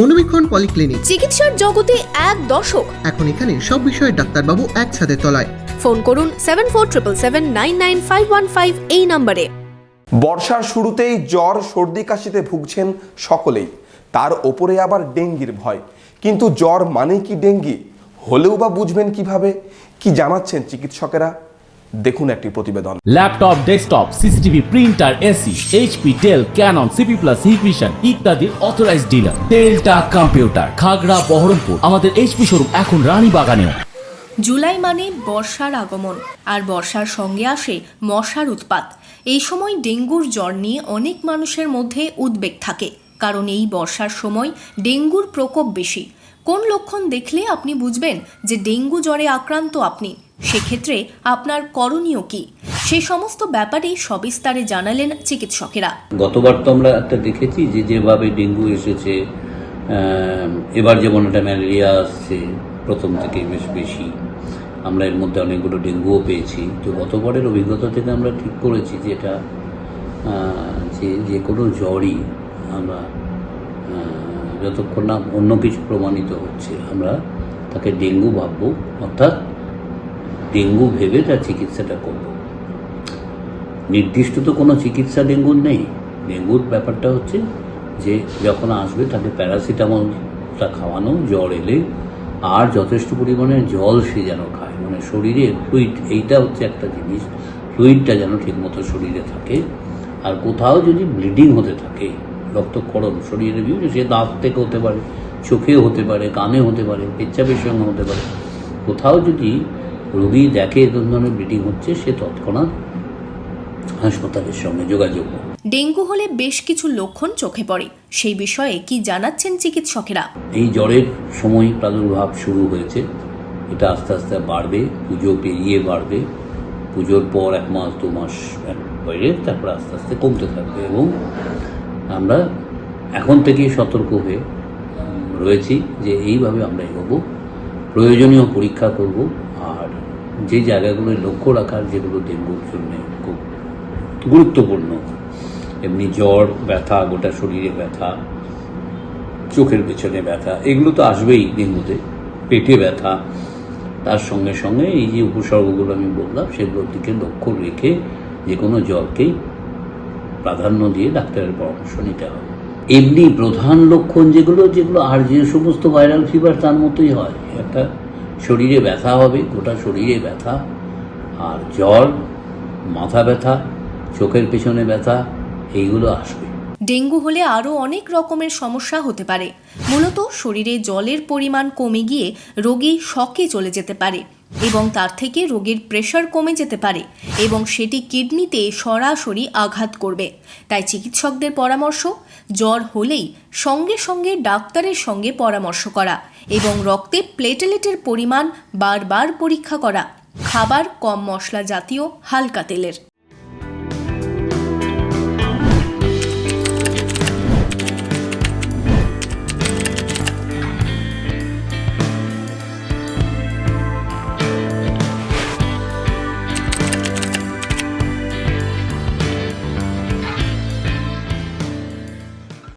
মনোবীক্ষণ polyclinic, চিকিৎসার জগতে এক দশক। এখন এখানে সব বিষয়ে ডাক্তারবাবু একসাথে তলায়। ফোন করুন 7477999515 এই নম্বরে। বর্ষার শুরুতেই জ্বর সর্দি কাশিতে ভুগছেন সকলেই, তার ওপরে আবার ডেঙ্গির ভয়। কিন্তু জ্বর মানেই কি ডেঙ্গি? হলেও বা বুঝবেন কিভাবে? কি জানাচ্ছেন চিকিৎসকেরা? দেখুন একটি প্রতিবেদন। Laptop, desktop, CCTV, printer, AC, HP, Dell, Canon, CP Plus, Hikvision ইত্যাদির অথরাইজড ডিলার টেলটা কম্পিউটার, খাগড়া, বহরমপুর। আমাদের এইচপি শোরুম এখন রানীবাগানে। জুলাই মানে বর্ষার আগমন, আর বর্ষার সঙ্গে আসে মশার উৎপাত। এই সময় ডেঙ্গুর জ্বর নিয়ে অনেক মানুষের মধ্যে উদ্বেগ থাকে, কারণ এই বর্ষার সময় ডেঙ্গুর প্রকোপ বেশি। কোন লক্ষণ দেখলে আপনি বুঝবেন যে ডেঙ্গু জ্বরে আক্রান্ত আপনি? সেক্ষেত্রে আপনার করণীয় কি? সে সমস্ত ব্যাপারে সবিস্তারে জানালেন চিকিৎসকেরা। গতবার তো আমরা একটা দেখেছি যে যেভাবে ডেঙ্গু এসেছে, এবার যেমন একটা ম্যালেরিয়া আসছে প্রথম থেকে বেশ বেশি, আমরা এর মধ্যে অনেকগুলো ডেঙ্গুও পেয়েছি। তো গতবারের অভিজ্ঞতা থেকে আমরা ঠিক করেছি যে এটা যে কোনো জ্বরই আমরা যতক্ষণ না অন্য কিছু প্রমাণিত হচ্ছে আমরা তাকে ডেঙ্গু ভাববো, অর্থাৎ ডেঙ্গু ভেবে তার চিকিৎসাটা করব। নির্দিষ্ট তো কোনো চিকিৎসা ডেঙ্গুর নেই। ডেঙ্গুর ব্যাপারটা হচ্ছে যে যখন আসবে তাকে প্যারাসিটামলটা খাওয়ানো, জ্বর এলে, আর যথেষ্ট পরিমাণে জল সে যেন খায়, মানে শরীরে ফ্লুইড, এইটা হচ্ছে একটা জিনিস, ফ্লুইডটা যেন ঠিকমতো শরীরে থাকে। আর কোথাও যদি ব্লিডিং হতে থাকে, রক্তক্ষরণ শরীরে বিভিন্ন, সে দাঁত থেকে হতে পারে, চোখেও হতে পারে, কানে হতে পারে, পেচ্ছাপের সঙ্গে হতে পারে, কোথাও যদি রোগী দেখে এ ধরনের ব্লিডিং হচ্ছে, সে তৎক্ষণাৎ হাসপাতালের সঙ্গে যোগাযোগ। ডেঙ্গু হলে বেশ কিছু লক্ষণ চোখে পড়ে, সেই বিষয়ে কি জানাচ্ছেন চিকিৎসকেরা? এই জ্বরের সময় প্রাদুর্ভাব শুরু হয়েছে, এটা আস্তে আস্তে বাড়বে, পুজো পেরিয়ে বাড়বে, পুজোর পর 1 মাস 2 মাস বাইরে, তারপর আস্তে আস্তে কমতে থাকবে। এবং আমরা এখন থেকেই সতর্ক হয়ে রয়েছি যে এইভাবে আমরা এগোবো, প্রয়োজনীয় পরীক্ষা করব, আর যে জায়গাগুলোয় লক্ষ্য রাখার, যেগুলো ডেঙ্গুর জন্য খুব গুরুত্বপূর্ণ, এমনি জ্বর, ব্যথা, গোটা শরীরে ব্যথা, চোখের পেছনে ব্যথা, এগুলো তো আসবেই ডেঙ্গুতে, পেটে ব্যথা, তার সঙ্গে সঙ্গে এই যে উপসর্গগুলো আমি বললাম, সেগুলোর দিকে লক্ষ্য রেখে যে কোনো জ্বরকেই প্রাধান্য দিয়ে ডাক্তারের পরামর্শ নিতে হবে। এমনি প্রধান লক্ষণ যেগুলো আর যে সমস্ত ভাইরাল ফিভার তার মতোই হয়, একটা শরীরে ব্যথা হবে, গোটা শরীরে ব্যথা, আর জ্বর, মাথা ব্যথা, চোখের পেছনে ব্যথা, এইগুলো আসবে। ডেঙ্গু হলে আরও অনেক রকমের সমস্যা হতে পারে। মূলত শরীরে জলের পরিমাণ কমে গিয়ে রোগী শকে চলে যেতে পারে, এবং তার থেকে রোগীর প্রেশার কমে যেতে পারে, এবং সেটি কিডনিতে সরাসরি আঘাত করবে। তাই চিকিৎসকদের পরামর্শ, জ্বর হলেই সঙ্গে সঙ্গে ডাক্তারের সঙ্গে পরামর্শ করা, এবং রক্তে প্লেটলেটের পরিমাণ বারবার পরীক্ষা করা, খাবার কম মশলা জাতীয়, হালকা তেলের।